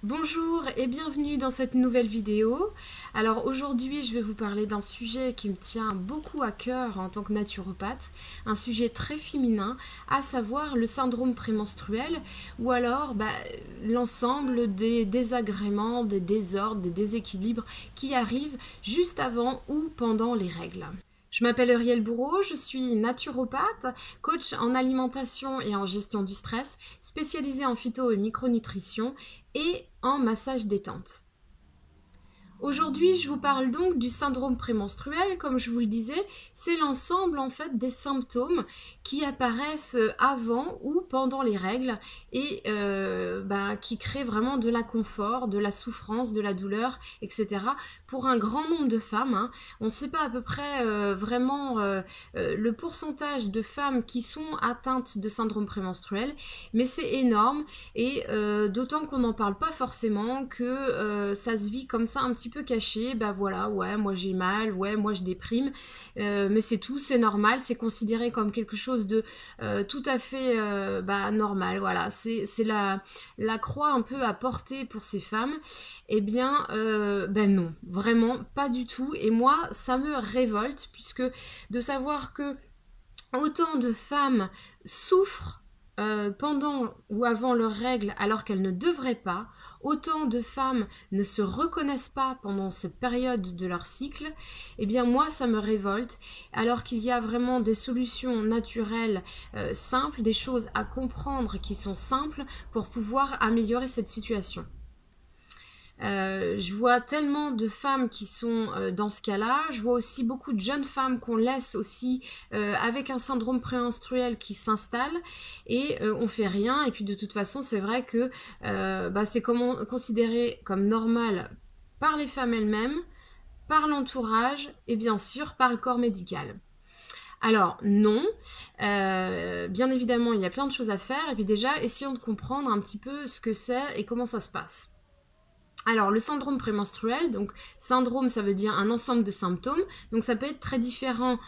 Bonjour et bienvenue dans cette nouvelle vidéo. Alors aujourd'hui je vais vous parler d'un sujet qui me tient beaucoup à cœur en tant que naturopathe, un sujet très féminin, à savoir le syndrome prémenstruel ou alors l'ensemble des désagréments, des désordres, des déséquilibres qui arrivent juste avant ou pendant les règles. Je m'appelle Euriel Bourreau, je suis naturopathe, coach en alimentation et en gestion du stress, spécialisée en phyto et micronutrition et en massage détente. Aujourd'hui, je vous parle donc du syndrome prémenstruel. Comme je vous le disais, c'est l'ensemble en fait des symptômes qui apparaissent avant ou pendant les règles et qui créent vraiment de l'inconfort, de la souffrance, de la douleur, etc. pour un grand nombre de femmes. Hein. On ne sait pas à peu près le pourcentage de femmes qui sont atteintes de syndrome prémenstruel, mais c'est énorme et d'autant qu'on n'en parle pas forcément, que ça se vit comme ça un petit peu caché. Bah voilà, ouais, moi j'ai mal, ouais, moi je déprime, mais c'est tout, c'est normal, c'est considéré comme quelque chose de tout à fait normal. Voilà, c'est la croix un peu à porter pour ces femmes. Eh bien, non, vraiment pas du tout. Et moi, ça me révolte, puisque de savoir que autant de femmes souffrent pendant ou avant leurs règles alors qu'elles ne devraient pas, autant de femmes ne se reconnaissent pas pendant cette période de leur cycle, eh bien moi ça me révolte, alors qu'il y a vraiment des solutions naturelles simples, des choses à comprendre qui sont simples pour pouvoir améliorer cette situation. Je vois tellement de femmes qui sont dans ce cas-là. Je vois aussi beaucoup de jeunes femmes qu'on laisse aussi avec un syndrome prémenstruel qui s'installe et on fait rien. Et puis de toute façon, c'est vrai que c'est considéré comme normal par les femmes elles-mêmes, par l'entourage et bien sûr par le corps médical. Alors non, bien évidemment il y a plein de choses à faire, et puis déjà essayons de comprendre un petit peu ce que c'est et comment ça se passe. Alors, le syndrome prémenstruel, donc syndrome, ça veut dire un ensemble de symptômes, donc ça peut être très différent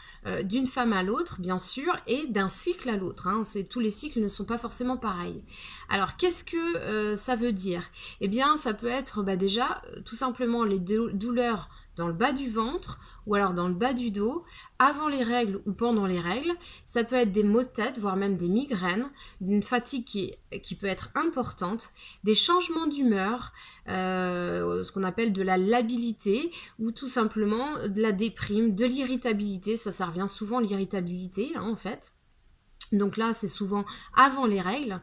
d'une femme à l'autre, bien sûr, et d'un cycle à l'autre. Hein. Tous les cycles ne sont pas forcément pareils. Alors, qu'est-ce que ça veut dire? Eh bien, ça peut être déjà tout simplement les douleurs dans le bas du ventre ou alors dans le bas du dos, avant les règles ou pendant les règles. Ça peut être des maux de tête, voire même des migraines, une fatigue qui peut être importante, des changements d'humeur, ce qu'on appelle de la labilité, ou tout simplement de la déprime, de l'irritabilité. Ça revient souvent, l'irritabilité, hein, en fait. Donc là, c'est souvent avant les règles.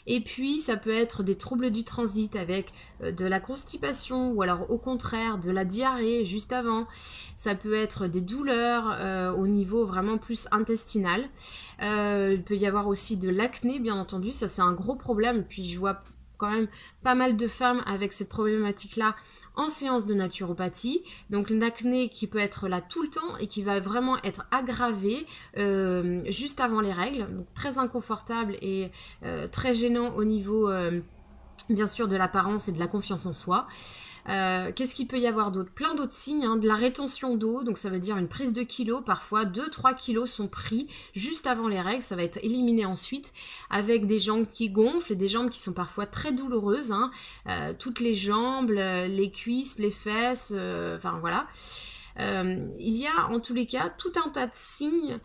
Et puis, ça peut être des troubles du transit avec de la constipation ou alors au contraire de la diarrhée juste avant. Ça peut être des douleurs au niveau vraiment plus intestinal. Il peut y avoir aussi de l'acné, bien entendu. Ça, c'est un gros problème. Puis, je vois quand même pas mal de femmes avec cette problématique-là en séance de naturopathie. Donc l'acné qui peut être là tout le temps et qui va vraiment être aggravé juste avant les règles. Donc très inconfortable et très gênant au niveau bien sûr de l'apparence et de la confiance en soi. Qu'est-ce qu'il peut y avoir d'autre? Plein d'autres signes, hein, de la rétention d'eau, donc ça veut dire une prise de kilos, parfois 2-3 kilos sont pris juste avant les règles, ça va être éliminé ensuite, avec des jambes qui gonflent et des jambes qui sont parfois très douloureuses, hein, toutes les jambes, les cuisses, les fesses, enfin voilà. Il y a en tous les cas tout un tas de signes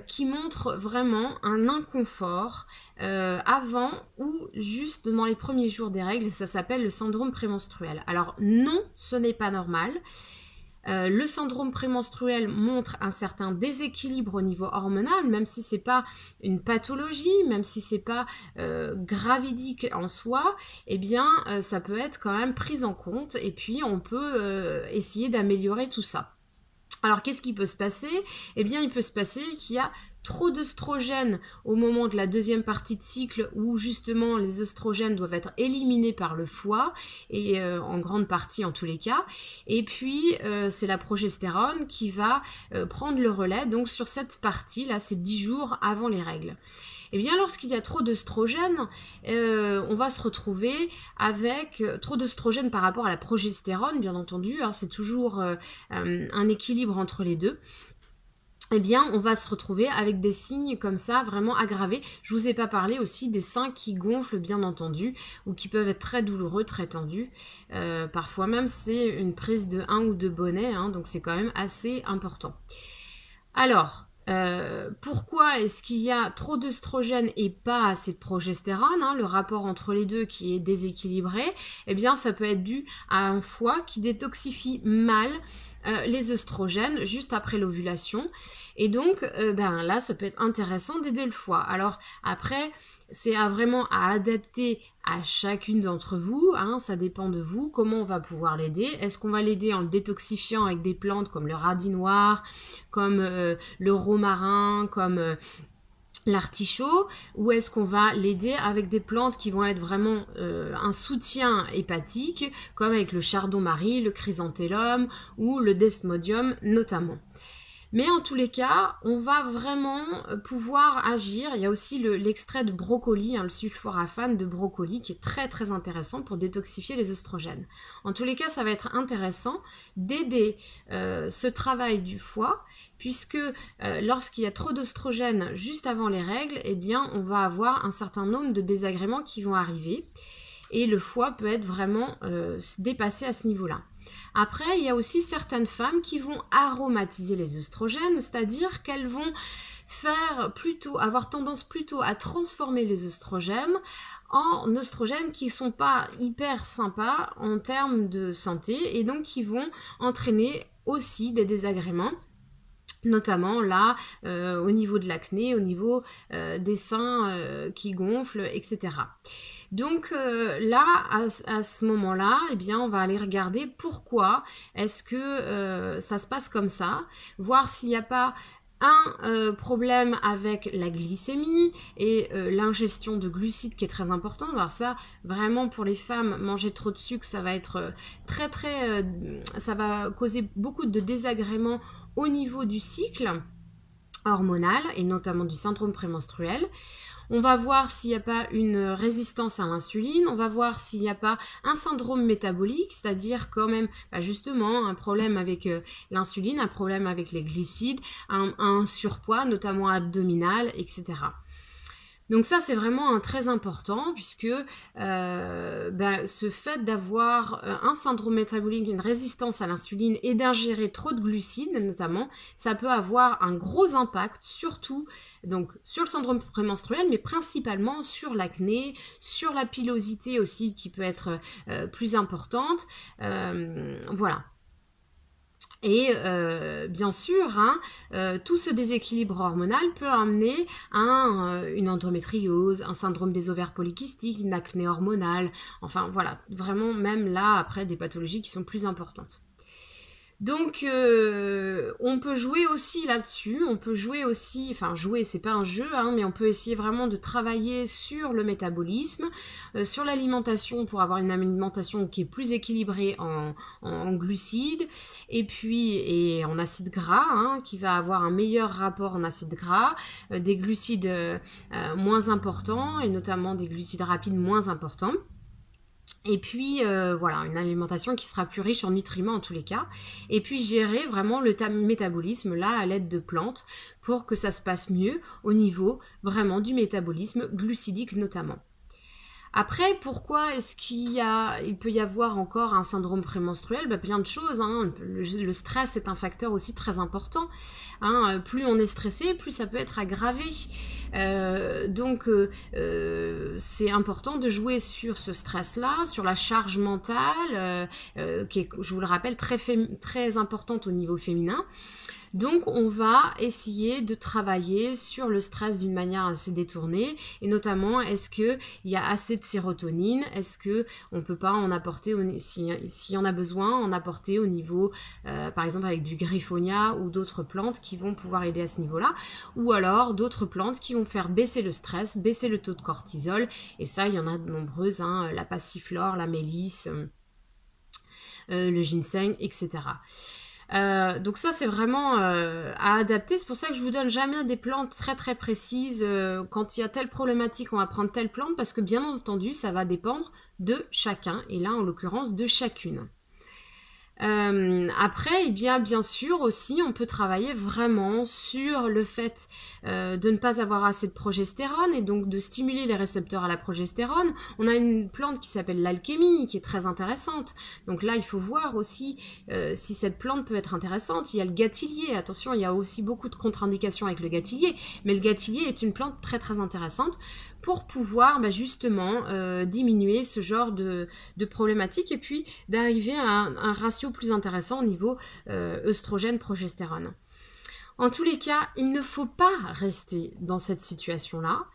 qui montrent vraiment un inconfort avant ou juste dans les premiers jours des règles. Ça s'appelle le syndrome prémenstruel. Alors non, ce n'est pas normal. Le syndrome prémenstruel montre un certain déséquilibre au niveau hormonal, même si c'est pas une pathologie, même si c'est pas gravidique en soi, eh bien ça peut être quand même pris en compte et puis on peut essayer d'améliorer tout ça. Alors qu'est-ce qui peut se passer? Eh bien il peut se passer qu'il y a trop d'œstrogènes au moment de la deuxième partie de cycle, où justement les œstrogènes doivent être éliminés par le foie, et en grande partie en tous les cas. Et puis c'est la progestérone qui va prendre le relais donc sur cette partie là, c'est 10 jours avant les règles. Eh bien, lorsqu'il y a trop d'œstrogènes, on va se retrouver avec trop d'œstrogènes par rapport à la progestérone, bien entendu. Hein, c'est toujours un équilibre entre les deux. eh bien, on va se retrouver avec des signes comme ça, vraiment aggravés. Je vous ai pas parlé aussi des seins qui gonflent, bien entendu, ou qui peuvent être très douloureux, très tendus. Parfois même, c'est une prise de 1 ou 2 bonnets, hein, donc c'est quand même assez important. Alors, pourquoi est-ce qu'il y a trop d'œstrogène et pas assez de progestérone, hein, le rapport entre les deux qui est déséquilibré? Eh bien, ça peut être dû à un foie qui détoxifie mal les œstrogènes juste après l'ovulation. Et donc, ben là, ça peut être intéressant d'aider le foie. Alors, après, c'est vraiment à adapter à chacune d'entre vous, hein, ça dépend de vous, comment on va pouvoir l'aider. Est-ce qu'on va l'aider en le détoxifiant avec des plantes comme le radis noir, comme le romarin, comme l'artichaut, ou est-ce qu'on va l'aider avec des plantes qui vont être vraiment un soutien hépatique, comme avec le chardon-marie, le chrysanthellum ou le desmodium notamment. Mais en tous les cas, on va vraiment pouvoir agir. Il y a aussi l'extrait de brocoli, hein, le sulforaphane de brocoli, qui est très très intéressant pour détoxifier les oestrogènes. En tous les cas, ça va être intéressant d'aider ce travail du foie, puisque lorsqu'il y a trop d'oestrogènes juste avant les règles, eh bien, on va avoir un certain nombre de désagréments qui vont arriver. Et le foie peut être vraiment dépassé à ce niveau-là. Après, il y a aussi certaines femmes qui vont aromatiser les œstrogènes, c'est-à-dire qu'elles vont avoir tendance plutôt à transformer les œstrogènes en œstrogènes qui ne sont pas hyper sympas en termes de santé et donc qui vont entraîner aussi des désagréments, notamment là au niveau de l'acné, au niveau des seins qui gonflent, etc. Donc là, à ce moment-là, eh bien, on va aller regarder pourquoi est-ce que ça se passe comme ça, voir s'il n'y a pas un problème avec la glycémie et l'ingestion de glucides qui est très important. Alors ça, vraiment pour les femmes, manger trop de sucre, ça va être ça va causer beaucoup de désagréments au niveau du cycle hormonal et notamment du syndrome prémenstruel. On va voir s'il n'y a pas une résistance à l'insuline, on va voir s'il n'y a pas un syndrome métabolique, c'est-à-dire quand même justement un problème avec l'insuline, un problème avec les glucides, un surpoids notamment abdominal, etc. Donc ça, c'est vraiment très important puisque ce fait d'avoir un syndrome métabolique, une résistance à l'insuline et d'ingérer trop de glucides notamment, ça peut avoir un gros impact surtout donc, sur le syndrome prémenstruel, mais principalement sur l'acné, sur la pilosité aussi qui peut être plus importante. Voilà. Et bien sûr, tout ce déséquilibre hormonal peut amener à une endométriose, un syndrome des ovaires polykystiques, une acné hormonale, enfin voilà, vraiment même là, après, des pathologies qui sont plus importantes. Donc, on peut jouer aussi là-dessus, on peut jouer aussi, enfin jouer, c'est pas un jeu, mais on peut essayer vraiment de travailler sur le métabolisme, sur l'alimentation pour avoir une alimentation qui est plus équilibrée en glucides, et puis en acides gras, qui va avoir un meilleur rapport en acides gras, des glucides moins importants, et notamment des glucides rapides moins importants. Et puis voilà, une alimentation qui sera plus riche en nutriments en tous les cas. Et puis gérer vraiment le métabolisme là à l'aide de plantes pour que ça se passe mieux au niveau vraiment du métabolisme glucidique notamment. Après, pourquoi est-ce il peut y avoir encore un syndrome prémenstruel? Plein de choses. Le stress est un facteur aussi très important. Plus on est stressé, plus ça peut être aggravé. Donc, c'est important de jouer sur ce stress-là, sur la charge mentale, qui est, je vous le rappelle, très importante au niveau féminin. Donc, on va essayer de travailler sur le stress d'une manière assez détournée, et notamment, est-ce qu'il y a assez de sérotonine? Est-ce qu'on ne peut pas en apporter, s'il y en a besoin, en apporter au niveau, par exemple, avec du griffonia ou d'autres plantes qui vont pouvoir aider à ce niveau-là, ou alors d'autres plantes qui vont faire baisser le stress, baisser le taux de cortisol, et ça, il y en a de nombreuses, la passiflore, la mélisse, le ginseng, etc. Donc ça c'est vraiment à adapter, c'est pour ça que je vous donne jamais des plantes très très précises, quand il y a telle problématique on va prendre telle plante, parce que bien entendu ça va dépendre de chacun, et là en l'occurrence de chacune. Après, eh bien sûr aussi, on peut travailler vraiment sur le fait de ne pas avoir assez de progestérone et donc de stimuler les récepteurs à la progestérone. On a une plante qui s'appelle l'alchémie, qui est très intéressante. Donc là, il faut voir aussi si cette plante peut être intéressante. Il y a le gâtillier. Attention, il y a aussi beaucoup de contre-indications avec le gâtillier, mais le gâtillier est une plante très très intéressante pour pouvoir justement diminuer ce genre de problématiques et puis d'arriver à un ratio plus intéressant au niveau œstrogène-progestérone. En tous les cas, il ne faut pas rester dans cette situation-là,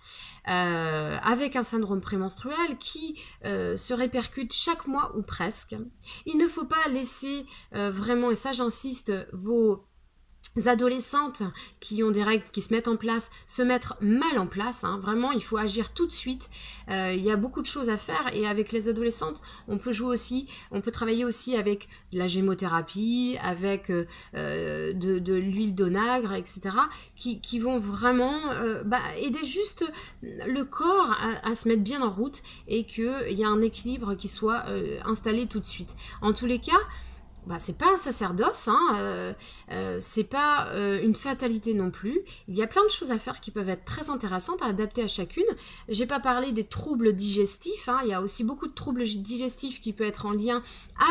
avec un syndrome prémenstruel qui se répercute chaque mois ou presque. Il ne faut pas laisser vraiment, et ça j'insiste, vos adolescentes qui ont des règles qui se mettent en place, se mettre mal en place, hein. Vraiment il faut agir tout de suite. Il y a beaucoup de choses à faire et avec les adolescentes on peut jouer aussi, on peut travailler aussi avec de la gémothérapie, avec de l'huile d'onagre, etc. qui vont vraiment aider juste le corps à se mettre bien en route et qu'il y a un équilibre qui soit installé tout de suite. En tous les cas, c'est pas un sacerdoce, hein, c'est pas une fatalité non plus. Il y a plein de choses à faire qui peuvent être très intéressantes à adapter à chacune. J'ai pas parlé des troubles digestifs, hein, il y a aussi beaucoup de troubles digestifs qui peuvent être en lien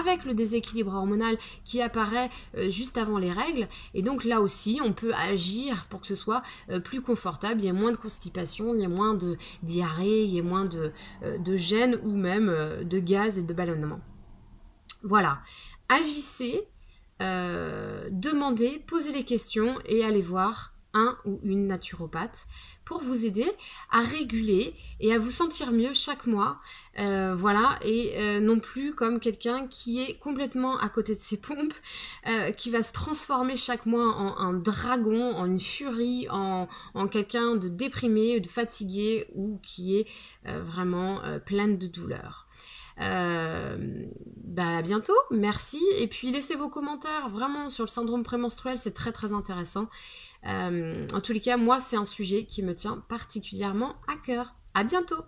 avec le déséquilibre hormonal qui apparaît juste avant les règles. Et donc là aussi, on peut agir pour que ce soit plus confortable, il y ait moins de constipation, il y ait moins de diarrhée, il y ait moins de gêne ou même de gaz et de ballonnement. Voilà. Agissez, demandez, posez les questions et allez voir un ou une naturopathe pour vous aider à réguler et à vous sentir mieux chaque mois, voilà, et non plus comme quelqu'un qui est complètement à côté de ses pompes, qui va se transformer chaque mois en un dragon, en une furie, en quelqu'un de déprimé, de fatigué ou qui est vraiment pleine de douleur. À bientôt, merci, et puis laissez vos commentaires vraiment sur le syndrome prémenstruel, c'est très très intéressant. En tous les cas, moi c'est un sujet qui me tient particulièrement à cœur. À bientôt.